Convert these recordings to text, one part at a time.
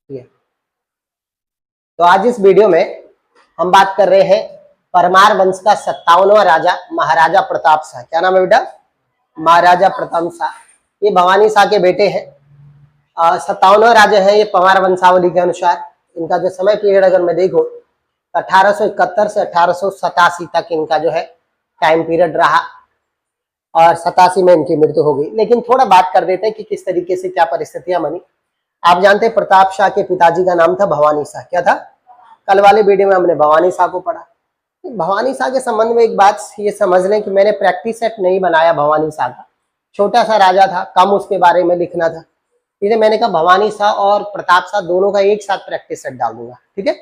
ठीक है, तो आज इस वीडियो में हम बात कर रहे हैं परमार वंश का 57वां राजा महाराजा प्रताप शाह। क्या नाम है बेटा? महाराजा प्रताप शाह। ये भवानी शाह के बेटे हैं। 57वां राजा है ये परमार वंशावली के अनुसार। इनका जो समय पीरियड अगर मैं देखूं 1871 से 1887 तक इनका जो है टाइम पीरियड रहा और 87 में इनकी मृत्यु हो गई। लेकिन थोड़ा बात कर देते हैं कि किस तरीके से क्या परिस्थितियां बनी। आप जानते हैं प्रताप शाह के पिताजी का नाम था भवानी शाह। क्या था? कल वाले वीडियो में हमने भवानी शाह को पढ़ा। भवानी शाह के संबंध में एक बात ये समझ लें कि मैंने प्रैक्टिस सेट नहीं बनाया भवानी शाह का। छोटा सा राजा था, कम उसके बारे में लिखना था, इसलिए मैंने कहा भवानी शाह और प्रताप शाह दोनों का एक साथ प्रैक्टिस सेट डाल दूंगा। ठीक है,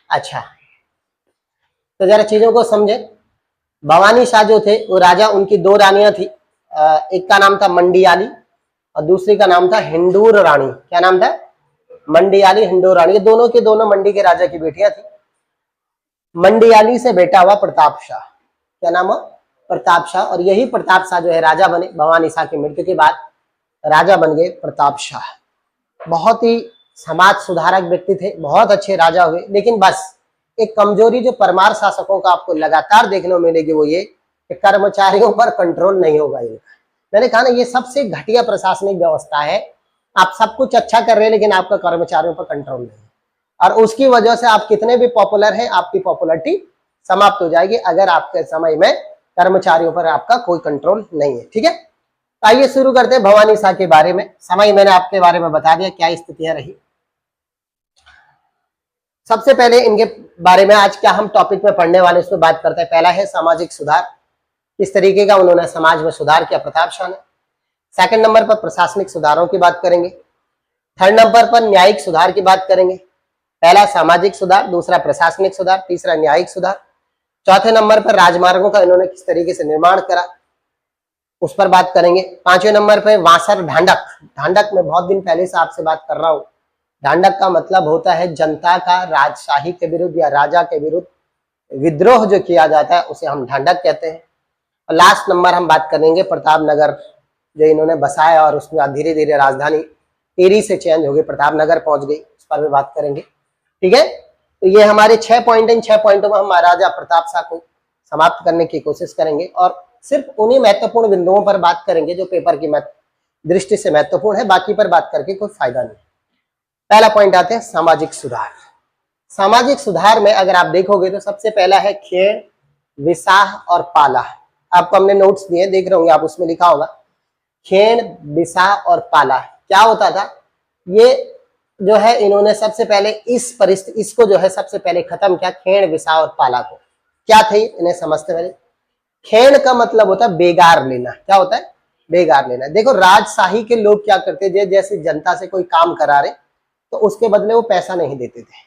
अच्छा तो जरा चीजों को समझे। भवानी शाह जो थे वो राजा, उनकी दो रानियां थी। एक का नाम था मंडियाली और दूसरी का नाम था हिंदूर रानी। क्या नाम था? मंडियाली, हिंदूर रानी। ये दोनों के दोनों मंडी के राजा की बेटियां थी। मंडियाली से बेटा हुआ प्रताप शाह। क्या नाम हुआ? प्रताप शाह। और यही प्रताप शाह जो है राजा बने। भवानी शाह की मृत्यु के बाद राजा बन गए प्रताप शाह। बहुत ही समाज सुधारक व्यक्ति थे, बहुत अच्छे राजा हुए। लेकिन बस एक कमजोरी जो परमार शासकों का आपको लगातार देखने को मिलेगी वो ये कि कर्मचारियों पर कंट्रोल नहीं होगा इनका। मैंने कहा ना, ये सबसे घटिया प्रशासनिक व्यवस्था है। आप सब कुछ अच्छा कर रहे हैं लेकिन आपका कर्मचारियों पर कंट्रोल नहीं है, और उसकी वजह से आप कितने भी पॉपुलर हैं आपकी पॉपुलरिटी समाप्त हो जाएगी अगर आपके समय में कर्मचारियों पर आपका कोई कंट्रोल नहीं है। ठीक है, आइए शुरू करते हैं भवानी शाह के बारे में। समय मैंने आपके बारे में बता दिया क्या स्थितियां रही। सबसे पहले इनके बारे में आज क्या हम टॉपिक में पढ़ने वाले उसमें बात करते हैं। पहला है सामाजिक सुधार, किस तरीके का उन्होंने समाज में सुधार किया प्रताप शाह ने। सेकंड नंबर पर प्रशासनिक सुधारों की बात करेंगे। थर्ड नंबर पर न्यायिक सुधार की बात करेंगे। पहला सामाजिक सुधार, दूसरा प्रशासनिक सुधार, तीसरा न्यायिक सुधार। चौथे नंबर पर राजमार्गों का इन्होंने किस तरीके से निर्माण करा उस पर बात करेंगे। पांचवें नंबर पर वासर ढांडक। ढांडक में बहुत दिन पहले से आपसे बात कर रहा हूं। ढांडक का मतलब होता है जनता का राजशाही के विरुद्ध या राजा के विरुद्ध विद्रोह जो किया जाता है उसे हम ढांडक कहते हैं। और लास्ट नंबर हम बात करेंगे प्रताप नगर जो इन्होंने बसाया और उसमें धीरे धीरे राजधानी टिहरी से चेंज हो गई, प्रताप नगर पहुंच गई, उस पर भी बात करेंगे। ठीक है, तो ये हमारे 6 पॉइंट। इन 6 पॉइंटों में हम महाराजा प्रताप शाह को समाप्त करने की कोशिश करेंगे और सिर्फ उन्हीं महत्वपूर्ण बिंदुओं पर बात करेंगे जो पेपर की दृष्टि से महत्वपूर्ण है, बाकी पर बात करके कोई फायदा नहीं। पहला पॉइंट आते हैं सामाजिक सुधार। सामाजिक सुधार में अगर आप देखोगे तो सबसे पहला है खेण, विसाह और पाला। आपको हमने नोट्स दिए, देख रहे होंगे आप, उसमें लिखा होगा खेण, विसाह और पाला। क्या होता था ये जो है, इन्होंने सबसे पहले इस परिस्थिति इसको जो है सबसे पहले खत्म किया, खेण, विसाह और पाला को। क्या थे इन्हें समझते पहले। खेण का मतलब होता है बेगार लेना। क्या होता है? बेगार लेना। देखो राजशाही के लोग क्या करते थे, जैसे जनता से कोई काम करा रहे तो उसके बदले वो पैसा नहीं देते थे।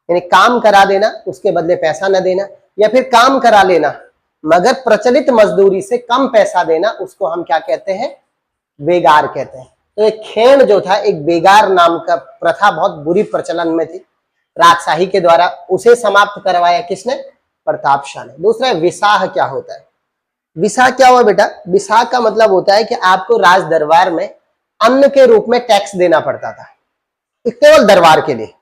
यानी काम करा देना, उसके बदले पैसा न देना, या फिर काम करा लेना मगर प्रचलित मजदूरी से कम पैसा देना, उसको हम क्या कहते हैं? बेगार कहते हैं। तो एक खेण जो था, एक बेगार नाम का प्रथा बहुत बुरी प्रचलन में थी राजशाही के द्वारा, उसे समाप्त करवाया किसने? प्रताप शाह ने। दूसरा विसाह। क्या होता है विसाह? क्या हुआ बेटा? विसाह का मतलब होता है कि आपको राज दरबार में अन्न के रूप में टैक्स देना पड़ता था, केवल दरबार के लिए।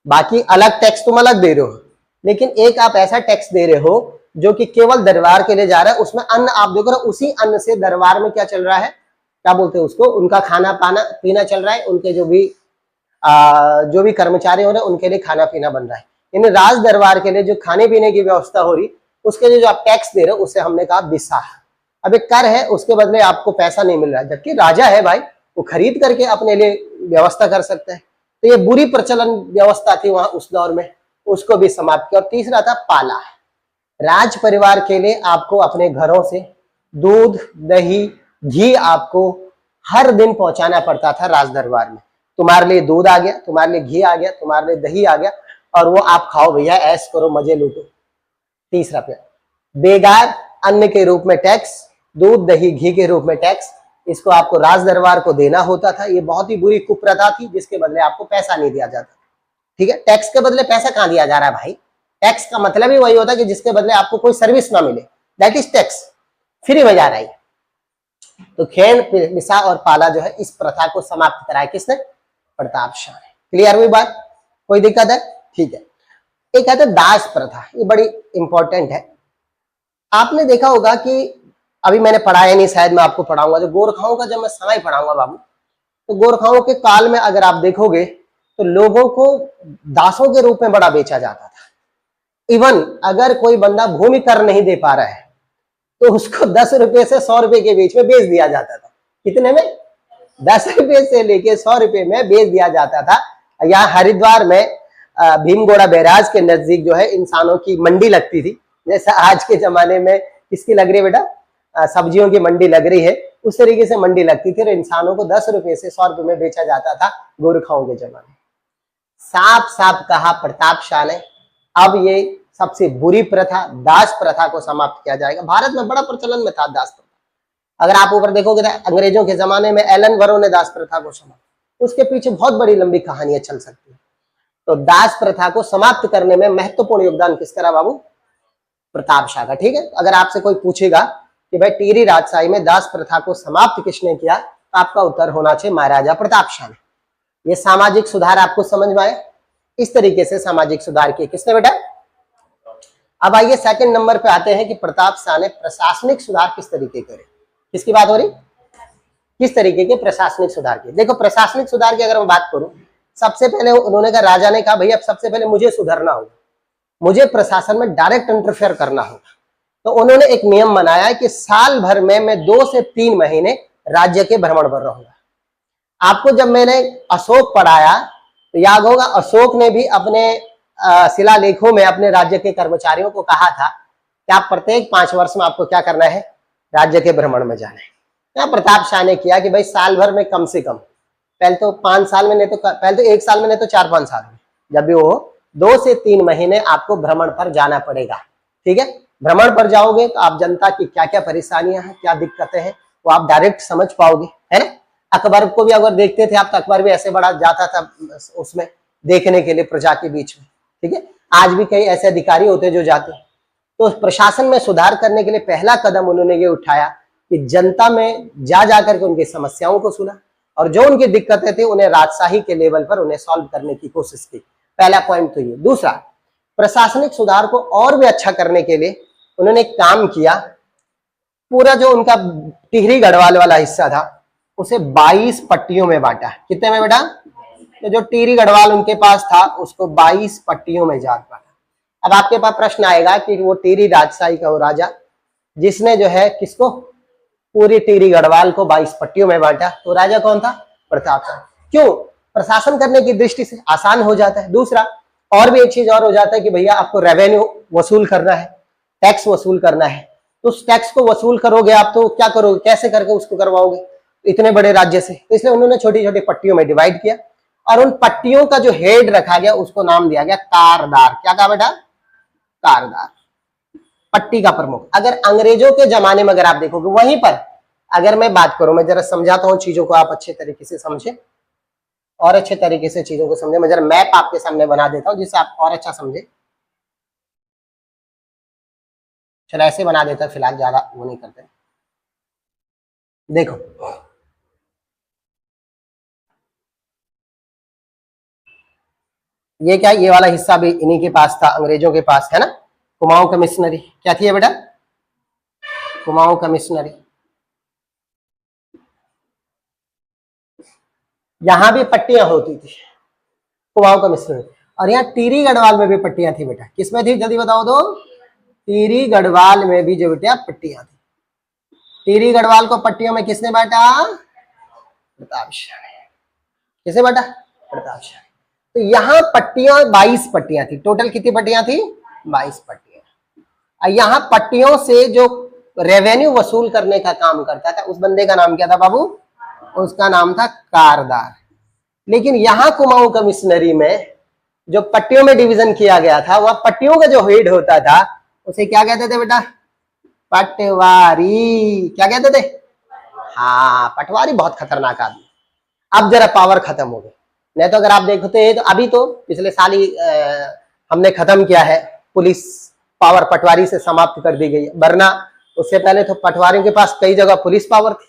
बाकी अलग टैक्स तुम अलग दे रहे हो, लेकिन एक आप ऐसा टैक्स दे रहे हो जो कि केवल दरबार के लिए जा रहा है। उसमें अन्न आप देख रहे हो, उसी अन्न से दरबार में क्या चल रहा है, क्या बोलते हैं उसको, उनका खाना पाना पीना चल रहा है। उनके जो भी कर्मचारी हो रहे हैं उनके लिए खाना पीना बन रहा है। यानी राज दरबार के लिए जो खाने पीने की व्यवस्था हो रही, उसके लिए जो आप टैक्स दे रहे हो उसे हमने कहा विसाह। अब एक कर है, उसके बदले आपको पैसा नहीं मिल रहा है, जबकि राजा है भाई, वो खरीद करके अपने लिए व्यवस्था कर सकते हैं। तो ये बुरी प्रचलन व्यवस्था थी वहां उस दौर में, उसको भी समाप्त किया। और तीसरा था पाला। राज परिवार के लिए आपको अपने घरों से दूध, दही, घी आपको हर दिन पहुंचाना पड़ता था राज दरबार में। तुम्हारे लिए दूध आ गया, तुम्हारे लिए घी आ गया, तुम्हारे लिए दही आ गया, और वो आप खाओ भैया, ऐश करो, मजे लूटो। तीसरा पे बेगार, अन्न के रूप में टैक्स, दूध, दही, घी के रूप में टैक्स, इसको आपको राज दरबार को देना होता था। ये बहुत ही बुरी कुप्रथा थी जिसके बदले आपको पैसा नहीं दिया जाता। ठीक है, टैक्स के बदले पैसा कहां दिया जा रहा है भाई? टैक्स का मतलब ही वही होता है कि जिसके बदले आपको कोई सर्विस ना मिले, दैट इज टैक्स, फ्री में जा रहा है। तो खेण, विसाह और पाला जो है इस प्रथा को समाप्त कराया किसने? प्रताप शाह ने। क्लियर हुई बात? कोई दिक्कत है? ठीक है। एक है तो दास प्रथा, ये बड़ी इंपॉर्टेंट है। आपने देखा होगा कि अभी मैंने पढ़ाया नहीं, शायद मैं आपको पढ़ाऊंगा, जो गोरखाओं का जब मैं समय पढ़ाऊंगा बाबू, तो गोरखाओं के काल में अगर आप देखोगे तो लोगों को दासों के रूप में बड़ा बेचा जाता था। इवन अगर कोई बंदा भूमि कर नहीं दे पा रहा है तो उसको 10 रुपए से 100 रुपए के बीच में बेच दिया जाता था। कितने में? 10 रुपए से लेके 100 रुपए में बेच दिया जाता था। यहाँ हरिद्वार में भीमगोड़ा बैराज के नजदीक जो है इंसानों की मंडी लगती थी, जैसा आज के जमाने में किसकी लग रही है बेटा, सब्जियों की मंडी लग रही है, उस तरीके से मंडी लगती थी और इंसानों को 10 रुपए से 100 रुपए में बेचा जाता था गोरखाओं के जमाने। साफ साफ कहा प्रताप शाह ने, अब ये सबसे बुरी प्रथा दास प्रथा को समाप्त किया जाएगा। भारत में बड़ा प्रचलन में था दास प्रथा। अगर आप ऊपर देखोगे तो अंग्रेजों के जमाने में एलन वरो ने दास प्रथा को समाप्त, उसके पीछे बहुत बड़ी लंबी कहानियां चल सकती है। तो दास प्रथा को समाप्त करने में महत्वपूर्ण योगदान किसका रहा बाबू? प्रताप शाह का। ठीक है, अगर आपसे कोई पूछेगा कि भाई टिहरी राजशाही में दास प्रथा को समाप्त किसने किया, तो आपका उत्तर होना चाहिए महाराजा प्रताप शाह ने। ये सामाजिक सुधार आपको समझ में आए? इस तरीके से सामाजिक सुधार किए किसने बेटा? अब आइए सेकंड नंबर पे आते हैं कि प्रताप शाह ने प्रशासनिक सुधार किस तरीके करे। किसकी बात हो रही? किस तरीके के प्रशासनिक सुधार किए? देखो प्रशासनिक सुधार की अगर मैं बात करूं, सबसे पहले उन्होंने कहा, राजा ने कहा भैया सबसे पहले मुझे सुधरना होगा, मुझे प्रशासन में डायरेक्ट इंटरफेयर करना होगा। तो उन्होंने एक नियम बनाया कि साल भर में मैं 2 से 3 महीने राज्य के भ्रमण पर रहूंगा। आपको जब मैंने अशोक पढ़ाया तो याद होगा, अशोक ने भी अपने शिलालेखों में अपने राज्य के कर्मचारियों को कहा था कि आप प्रत्येक 5 वर्ष में आपको क्या करना है? राज्य के भ्रमण में जाना है। क्या प्रताप शाह ने किया कि भाई साल भर में कम से कम, पहले तो 5 साल में, नहीं तो पहले तो 1 साल में, नहीं तो 4-5 साल में, जब भी वो 2 से 3 महीने आपको भ्रमण पर जाना पड़ेगा। ठीक है, भ्रमण पर जाओगे तो आप जनता की क्या क्या परेशानियां हैं, क्या दिक्कतें हैं, वो आप डायरेक्ट समझ पाओगे, है ना। अकबर को भी अगर देखते थे आप तो अकबर भी ऐसे बड़ा जाता था उसमें देखने के लिए प्रजा के बीच में। ठीक है, आज भी कई ऐसे अधिकारी होते हैं जो जाते हैं। तो प्रशासन में सुधार करने के लिए पहला कदम उन्होंने ये उठाया कि जनता में जा जाकर के उनकी समस्याओं को सुना और जो उनकी दिक्कतें थी उन्हें राजशाही के लेवल पर उन्हें सॉल्व करने की कोशिश की। पहला पॉइंट तो ये। दूसरा, प्रशासनिक सुधार को और भी अच्छा करने के लिए उन्होंने एक काम किया, पूरा जो उनका टिहरी गढ़वाल वाला हिस्सा था उसे 22 पट्टियों में बांटा। कितने में बेटा? तो जो टिहरी गढ़वाल उनके पास था उसको 22 पट्टियों में जात बांटा। अब आपके पास प्रश्न आएगा कि वो टिहरी राजशाही का वो राजा जिसने जो है किसको, पूरी टिहरी गढ़वाल को 22 पट्टियों में बांटा, तो राजा कौन था? प्रताप शाह। क्यों? प्रशासन करने की दृष्टि से आसान हो जाता है। दूसरा, और भी एक चीज और हो जाता है कि भैया आपको रेवेन्यू वसूल करना है, टैक्स वसूल करना है, तो उस टैक्स को वसूल करोगे आप तो क्या करोगे, कैसे करके उसको करवाओगे इतने बड़े राज्य से। तो इसलिए उन्होंने छोटी छोटी पट्टियों में डिवाइड किया और उन पट्टियों का जो हेड रखा गया उसको नाम दिया गया कारदार। क्या कहा बेटा? कारदार, पट्टी का प्रमुख। अगर अंग्रेजों के जमाने में अगर आप देखोगे, वहीं पर अगर मैं बात करूं, मैं जरा समझाता हूं चीजों को, आप अच्छे तरीके से समझे और अच्छे तरीके से चीजों को समझे। मैं जरा मैप आपके सामने बना देता हूं जिससे आप और अच्छा समझे। चलो ऐसे बना देता, फिलहाल ज्यादा वो नहीं करते। देखो ये क्या, ये वाला हिस्सा भी इन्हीं के पास था, अंग्रेजों के पास, है ना। कुमाऊं कमिश्नरी क्या थी बेटा? कुमाऊं कमिश्नरी। यहां भी पट्टियां होती थी, कुमाऊं कमिश्नरी। और यहाँ टिहरी गढ़वाल में भी पट्टियां थी बेटा। किसमें थी जल्दी बताओ तो? टिहरी गढ़वाल में भी जो बेटा पट्टियां थी। टिहरी गढ़वाल को पट्टियों में किसने बांटा? प्रताप शाह ने। किसे बांटा? प्रताप शाह। तो यहाँ पट्टियां 22 पट्टियां थी। टोटल कितनी पट्टियां थी? 22 पट्टियां। यहाँ पट्टियों से जो रेवेन्यू वसूल करने का काम करता था उस बंदे का नाम क्या था बाबू? उसका नाम था कारदार। लेकिन यहाँ कुमाऊं कमिश्नरी में जो पट्टियों में डिवीजन किया गया था, वह पट्टियों का जो हेड होता था उसे क्या कहते थे बेटा? पटवारी। क्या कहते थे? हाँ, पटवारी बहुत खतरनाक आदमी। अब जरा पावर खत्म हो गई, नहीं तो अगर आप देखते हैं तो अभी तो पिछले साल ही हमने खत्म किया है, पुलिस पावर पटवारी से समाप्त कर दी गई है। वरना उससे पहले तो पटवारियों के पास कई जगह पुलिस पावर थी,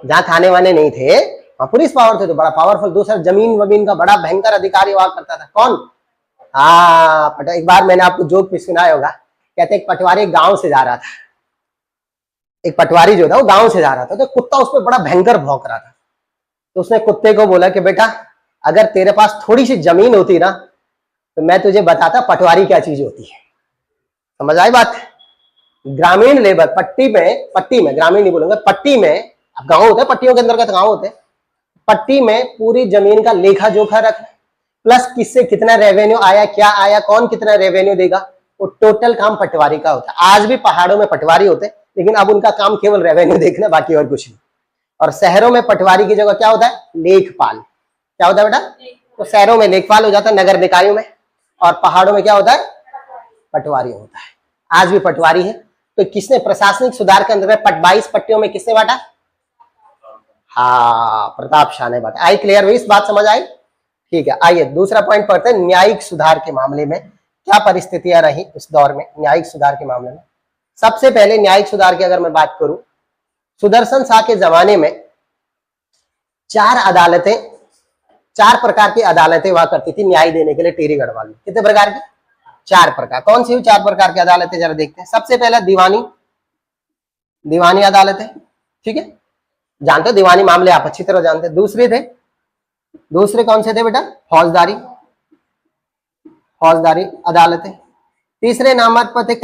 जहां थाने वाने नहीं थे हाँ पुलिस पावर थे तो बड़ा पावरफुल। दूसरा जमीन वमीन का बड़ा भयंकर अधिकारी हुआ करता था। कौन? हाँ एक बार मैंने आपको जोक भी सुनाया होगा। कहते एक पटवारी गांव से जा रहा था, एक पटवारी जो था वो गांव से जा रहा था, तो कुत्ता उस पर बड़ा भयंकर भौंक रहा था। तो उसने कुत्ते को बोला कि बेटा अगर तेरे पास थोड़ी सी जमीन होती ना तो मैं तुझे बताता पटवारी क्या चीज होती है। समझ आई बात? ग्रामीण लेबर पट्टी में ग्रामीण नहीं बोलूंगा, पट्टी में, अब गांव होते हैं पट्टियों के अंतर्गत गांव होते हैं, पट्टी में पूरी जमीन का लेखा जोखा रख, प्लस किससे कितना रेवेन्यू आया, क्या आया, कौन कितना रेवेन्यू देगा, वो टोटल काम पटवारी का होता है। आज भी पहाड़ों में पटवारी होते हैं, लेकिन अब उनका काम केवल रेवेन्यू देखना, बाकी और कुछ नहीं। और शहरों में पटवारी की जगह क्या होता है? लेखपाल। क्या होता है बेटा? तो शहरों में लेखपाल हो जाता है, नगर निकायों में, और पहाड़ों में क्या होता है? पटवारी होता है। आज भी पटवारी है। तो किसने प्रशासनिक सुधार के अंदर 22 पट्टियों में किसने बांटा? हाँ प्रताप शाह ने बांटा। आई क्लियर हुई? इस बात समझ आई? ठीक है, आइए दूसरा पॉइंट पढ़ते हैं। न्यायिक सुधार के मामले में क्या परिस्थितियां रही इस दौर में? न्यायिक सुधार के मामले में सबसे पहले न्यायिक सुधार की अगर मैं बात करूं, सुदर्शन शाह के जमाने में 4 प्रकार की अदालतें हुआ करती थी न्याय देने के लिए टिहरी गढ़वाल में। कितने प्रकार की? 4 प्रकार। कौन सी 4 प्रकार की अदालतें जरा देखते हैं। सबसे पहला दीवानी अदालतें, ठीक है, जानते हो दीवानी मामले आप अच्छी तरह जानते हैं। दूसरे कौन से थे बेटा? फौजदारी अदालतें। तीसरे नंबर पर थे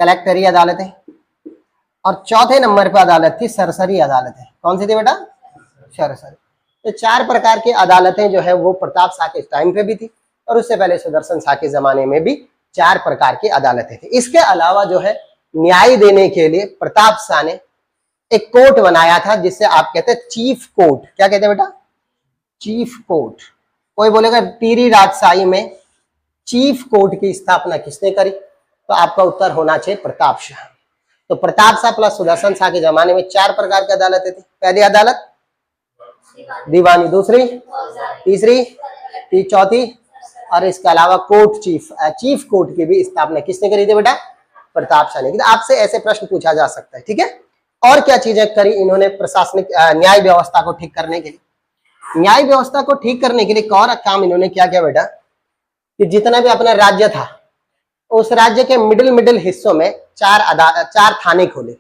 कलेक्टरी अदालतें। और चौथे नंबर पर अदालत थी सरसरी अदालतें। कौन सी थी बेटा? सरसरी। तो 4 प्रकार की अदालतें जो है वो प्रताप शाह के टाइम पे भी थी, और उससे पहले सुदर्शन शाह के जमाने में भी 4 प्रकार की अदालतें थी। इसके अलावा जो है न्याय देने के लिए प्रताप शाह ने एक कोर्ट बनाया था, जिससे आप कहते हैं चीफ कोर्ट। क्या कहते हैं बेटा? Chief court. कोई बोलेगा टिहरी राजशाही में चीफ कोर्ट की स्थापना किसने करी? तो आपका उत्तर होना चाहिए प्रताप शाह। तो प्रताप शाह प्लस सुदर्शन शाह के जमाने में 4 प्रकार की अदालतें थी। पहली अदालत दीवानी, दूसरी, तीसरी, चौथी, और इसके अलावा कोर्ट चीफ कोर्ट की भी स्थापना किसने करी थी बेटा? प्रताप शाह ने। आपसे ऐसे प्रश्न पूछा जा सकता है, ठीक है। और क्या चीजें करी इन्होंने प्रशासनिक न्याय व्यवस्था को ठीक करने के लिए? न्याय व्यवस्था को ठीक करने के लिए एक और काम इन्होंने क्या किया बेटा, कि जितना भी अपना राज्य था उस राज्य के मिडिल हिस्सों में 4 थाने खोले।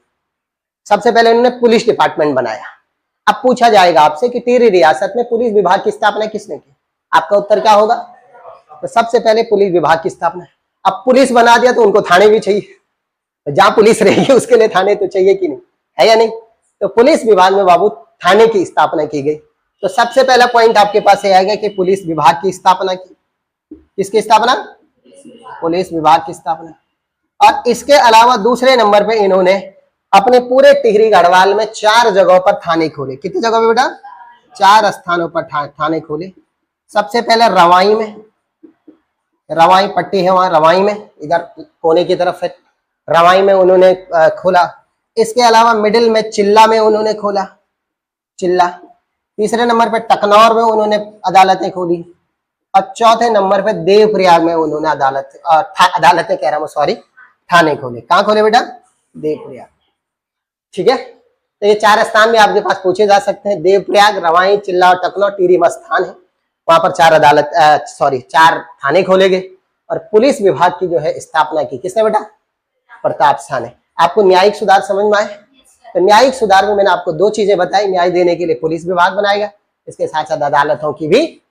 सबसे पहले इन्होंने पुलिस डिपार्टमेंट बनाया। अब पूछा जाएगा आपसे कि टिहरी रियासत में पुलिस विभाग की स्थापना किसने की? आपका उत्तर क्या होगा? तो सबसे पहले पुलिस विभाग की स्थापना। अब पुलिस बना दिया तो उनको थाने भी चाहिए, तो जहां पुलिस रहेगी उसके लिए थाने तो चाहिए कि नहीं, है या नहीं? तो पुलिस विभाग में बाबू थाने की स्थापना की गई। तो सबसे पहला पॉइंट आपके पास ये आएगा कि पुलिस विभाग की स्थापना की। किसकी स्थापना? पुलिस विभाग की स्थापना। और इसके अलावा दूसरे नंबर पे इन्होंने अपने पूरे टिहरी गढ़वाल में 4 जगहों पर थाने खोले। कितनी जगह पे बेटा? 4 स्थानों पर थाने खोले। सबसे पहले रवाई में, रवाई पट्टी है वहां, रवाई में इधर कोने की तरफ है, रवाई में उन्होंने खोला। इसके अलावा मिडिल में चिल्ला में उन्होंने खोला, चिल्ला। तीसरे नंबर पे टकनौर में उन्होंने अदालतें खोली, और चौथे नंबर पे देवप्रयाग में उन्होंने अदालतें कह रहा हूं सॉरी, थाने खोले। कहां खोले बेटा? देवप्रयाग, ठीक है। तो ये 4 स्थान भी आपके पास पूछे जा सकते हैं। देवप्रयाग, रवाई, चिल्ला और टकनौर टिहरी में स्थान है, वहां पर 4 थाने खोले गए। और पुलिस विभाग की जो है स्थापना की किसने बेटा? प्रताप शाह ने। आपको न्यायिक सुधार समझ में आए? तो न्यायिक सुधार में मैंने आपको 2 चीजें बताई। न्याय देने के लिए पुलिस विभाग बनाएगा, इसके साथ साथ अदालतों की भी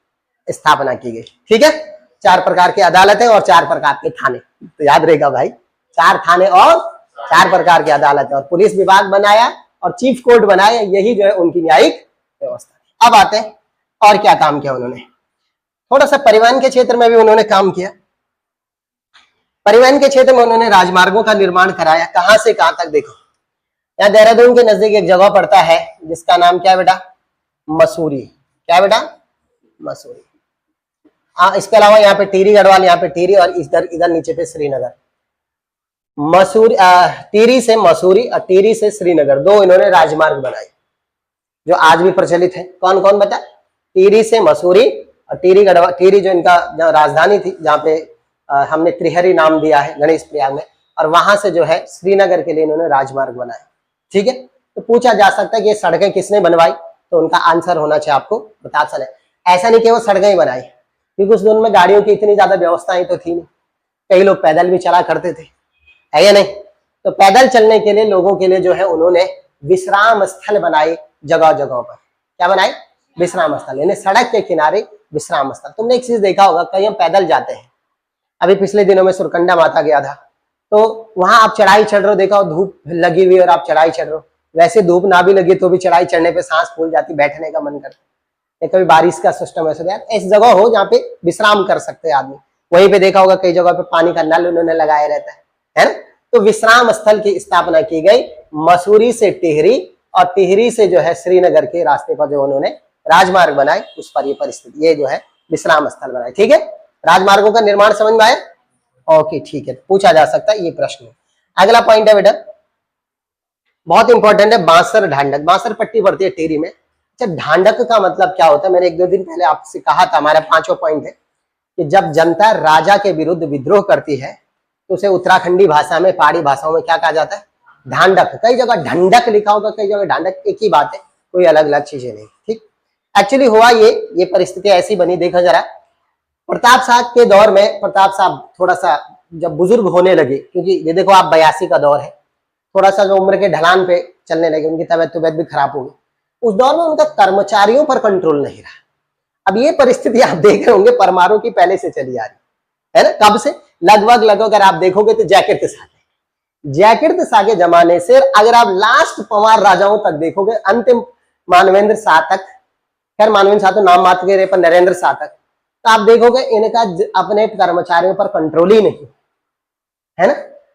स्थापना की गई, ठीक है। 4 प्रकार की अदालतें और 4 प्रकार के थाने, तो याद रहेगा भाई, 4 थाने और 4 प्रकार की अदालतें, और पुलिस विभाग बनाया और चीफ कोर्ट बनाया। यही जो है उनकी न्यायिक व्यवस्था। अब आते हैं और क्या काम किया उन्होंने। थोड़ा सा परिवहन के क्षेत्र में भी उन्होंने काम किया। परिवहन के क्षेत्र में उन्होंने राजमार्गों का निर्माण कराया। कहां से कहां तक? देखो यहाँ देहरादून के नजदीक एक जगह पड़ता है जिसका नाम क्या है बेटा? मसूरी। क्या है बेटा? मसूरी। हाँ, इसके अलावा यहाँ पे टिहरी गढ़वाल, यहाँ पे टिहरी, और इधर नीचे पे श्रीनगर। मसूरी, टिहरी से मसूरी और टिहरी से श्रीनगर, 2 इन्होंने राजमार्ग बनाए जो आज भी प्रचलित है। कौन कौन बता? टिहरी से मसूरी और टिहरी गढ़वाल। टिहरी जो इनका जहाँ राजधानी थी, जहाँ पे हमने त्रिहरी नाम दिया है गणेश प्रयाग में, और वहां से जो है श्रीनगर के लिए इन्होंने राजमार्ग बनाया, ठीक है। तो तो पूछा जा सकता है कि ये सड़कें किसने बनवाई, तो उनका आंसर होना चाहिए आपको प्रतापशाह ने। ऐसा नहीं कि वो सड़कें ही बनाई, क्योंकि उस दोनों में गाड़ियों की इतनी ज्यादा व्यवस्थाएं तो थी नहीं, कई लोग पैदल भी चला करते थे, है या नहीं। तो पैदल चलने के लिए लोगों के लिए जो है उन्होंने विश्राम स्थल बनाए जगह जगह पर। क्या बनाए? विश्राम स्थल, यानी सड़क के किनारे विश्राम स्थल। तुमने एक चीज देखा होगा, कहीं हम पैदल जाते हैं, अभी पिछले दिनों में सुरकंडा माता गया था, तो वहां आप चढ़ाई चढ़ रहे हो, देखा हो धूप लगी हुई और आप चढ़ाई चढ़ रहे हो, वैसे धूप ना भी लगी तो भी चढ़ाई चढ़ने पे सांस फूल जाती, बैठने का मन करता है। कभी बारिश का सिस्टम ऐसा यार ऐसी जगह हो जहाँ पे विश्राम कर सकते हैं आदमी। वहीं पे देखा होगा कई जगह पे पानी का नल उन्होंने लगाया रहता है ना। तो विश्राम स्थल की स्थापना की गई मसूरी से टिहरी, और टिहरी से जो है श्रीनगर के रास्ते पर जो उन्होंने राजमार्ग बनाए, उस पर ये परिस्थिति, ये जो है विश्राम स्थल बनाए। ठीक है, राजमार्गों का निर्माण समझ में आया? ओके ठीक है, पूछा जा सकता है ये प्रश्न। अगला पॉइंट है बेटा, बहुत इंपॉर्टेंट है, बांसर ढांडक। बांसर पट्टी पड़ती है टिहरी में। अच्छा, ढांडक का मतलब क्या होता है? मैंने एक दो दिन पहले आपसे कहा था, हमारा 5वां पॉइंट है कि जब जनता राजा के विरुद्ध विद्रोह करती है तो उसे उत्तराखंडी भाषा में, पहाड़ी भाषाओं में क्या कहा जाता है? ढांडक। कई जगह ढंडक लिखा होगा, कई जगह ढांडक, एक ही बात है, कोई अलग अलग चीजें नहीं। ठीक, एक्चुअली हुआ ये परिस्थिति ऐसी बनी, देखो जरा, प्रताप शाह के दौर में प्रताप शाह थोड़ा सा जब बुजुर्ग होने लगे, क्योंकि ये देखो आप 82 का दौर है, थोड़ा सा जो उम्र के ढलान पे चलने लगे, उनकी तबियत भी खराब हो गई। उस दौर में उनका कर्मचारियों पर कंट्रोल नहीं रहा। अब ये परिस्थिति आप देख रहे होंगे परमाणु की पहले से चली आ रही है ना। कब से? लगभग अगर आप देखोगे तो जैकेट शाह के जमाने से, अगर आप लास्ट पंवार राजाओं तक देखोगे, अंतिम मानवेंद्र शाह तक, खैर मानवेंद्र शाह तो नाम मात्र के रहे, पर नरेंद्र शाह तक, तो आप देखोगे इनका अपने कर्मचारियों पर कंट्रोल ही नहीं है ना।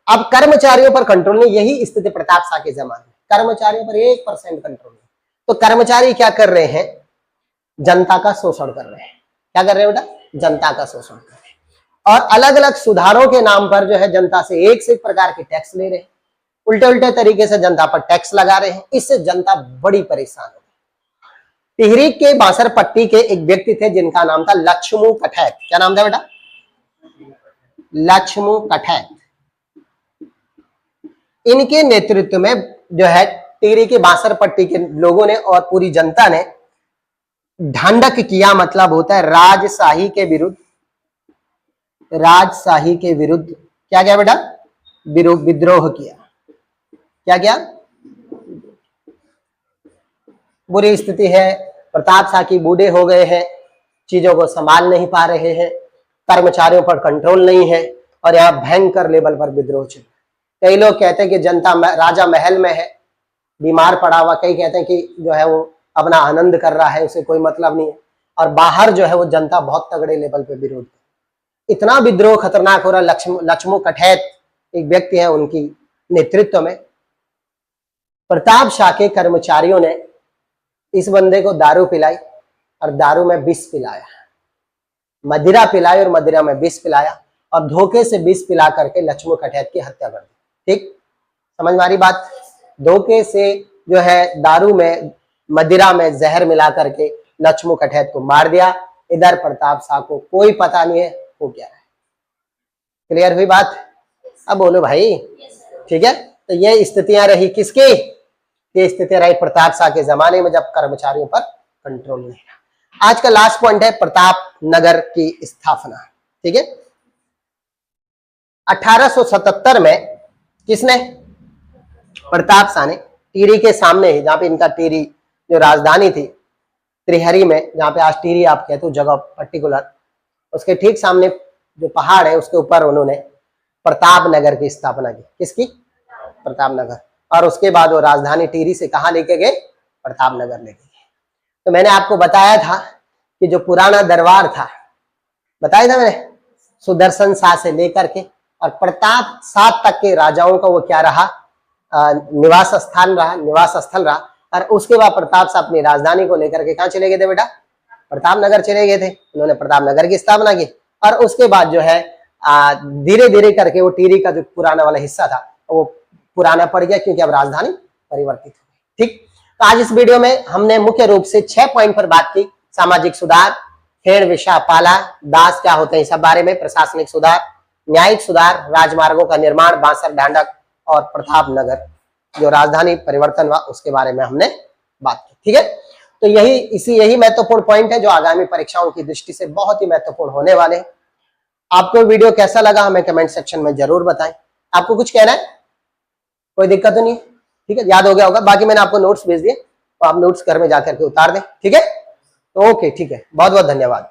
अब कर्मचारियों पर कंट्रोल नहीं, यही स्थिति प्रताप शाह के जमाने में, कर्मचारियों पर 1% कंट्रोल नहीं। तो कर्मचारी क्या कर रहे हैं? जनता का शोषण कर रहे हैं। क्या कर रहे हैं बेटा? जनता का शोषण कर रहे हैं, और अलग अलग सुधारों के नाम पर जो है जनता से एक से एक प्रकार के टैक्स ले रहे हैं, उल्टे उल्टे तरीके से जनता पर टैक्स लगा रहे हैं। इससे जनता बड़ी परेशान हो गई। टिहरी के बांसर पट्टी के एक व्यक्ति थे जिनका नाम था लक्ष्मू कठैत। क्या नाम था बेटा? लक्ष्मू कठैत। इनके नेतृत्व में जो है टिहरी के बांसर पट्टी के लोगों ने और पूरी जनता ने ढांडक किया, मतलब होता है राजशाही के विरुद्ध। राजशाही के विरुद्ध क्या किया बेटा? विद्रोह किया। क्या किया? बुरी स्थिति है, प्रताप शाह की बूढ़े हो गए हैं, चीजों को संभाल नहीं पा रहे हैं, कर्मचारियों पर कंट्रोल नहीं है, और यहाँ भयंकर लेवल पर विद्रोह चल रहा है। कई लोग कहते हैं कि जनता राजा महल में है, बीमार पड़ा हुआ, कई कहते हैं कि जो है वो अपना आनंद कर रहा है, उसे कोई मतलब नहीं है, और बाहर जो है वो जनता बहुत तगड़े लेवल पे विरोध कर। इतना विद्रोह खतरनाक हो रहा। लक्ष्मू कठैत एक व्यक्ति है, उनकी नेतृत्व में प्रताप शाह के कर्मचारियों ने इस बंदे को दारू पिलाई, और दारू में विष पिलाया, मदिरा पिलाई और मदिरा में विष पिलाया, और धोखे से विष पिला करके लक्ष्मू कठैत की हत्या कर दी। ठीक, समझ में आ रही बात? धोखे से जो है दारू में, मदिरा में जहर मिला करके लक्ष्मू कठैत को मार दिया। इधर प्रताप शाह को कोई पता नहीं है वो क्या है। क्लियर हुई बात? अब बोलो भाई। ठीक है, तो ये स्थितियां रही किसकी? ये स्थितियां रही प्रताप शाह के जमाने में, जब कर्मचारियों पर कंट्रोल नहीं रहा। आज का लास्ट पॉइंट है प्रताप नगर की स्थापना। ठीक है, 1877 में किसने? प्रताप शाह ने टिहरी के सामने ही, जहां पे इनका टिहरी जो राजधानी थी, त्रिहरी में, जहां पे आज टिहरी आप कहते हो जगह पर्टिकुलर, उसके ठीक सामने जो पहाड़ है उसके ऊपर उन्होंने प्रताप नगर की स्थापना की। किसकी? प्रताप नगर। और उसके बाद वो राजधानी टिहरी से कहां लेके गए? प्रताप नगर लेके गए। तो मैंने आपको बताया था कि जो पुराना दरबार था, बताया था मैंने, सुदर्शन शाह से लेकर के और प्रताप शाह तक के राजाओं का वो क्या रहा? निवास स्थल रहा। और उसके बाद प्रताप शाह अपनी राजधानी को लेकर के कहां चले गए थे बेटा? प्रताप नगर चले गए थे। उन्होंने प्रताप नगर की स्थापना की, और उसके बाद जो है धीरे धीरे करके वो टिहरी का जो पुराना वाला हिस्सा था वो पुराना पड़ गया, क्योंकि अब राजधानी परिवर्तित हो गई। ठीक, तो आज इस वीडियो में हमने मुख्य रूप से 6 पॉइंट पर बात की। सामाजिक सुधार, खेड़ विषा पाला, दास क्या होते हैं, सब बारे में, प्रशासनिक सुधार, न्यायिक सुधार, राजमार्गों का निर्माण, बांसर ढांडक और प्रताप नगर जो राजधानी परिवर्तन हुआ उसके बारे में हमने बात की। ठीक है, तो यही महत्वपूर्ण पॉइंट है जो आगामी परीक्षाओं की दृष्टि से बहुत ही महत्वपूर्ण होने वाले हैं। आपको वीडियो कैसा लगा हमें कमेंट सेक्शन में जरूर बताएं। आपको कुछ कहना है? कोई दिक्कत तो नहीं? ठीक है, याद हो गया होगा। बाकी मैंने आपको नोट्स भेज दिए, तो आप नोट्स घर में जाकर के उतार दें। ठीक है, ओके, ठीक है, बहुत बहुत धन्यवाद।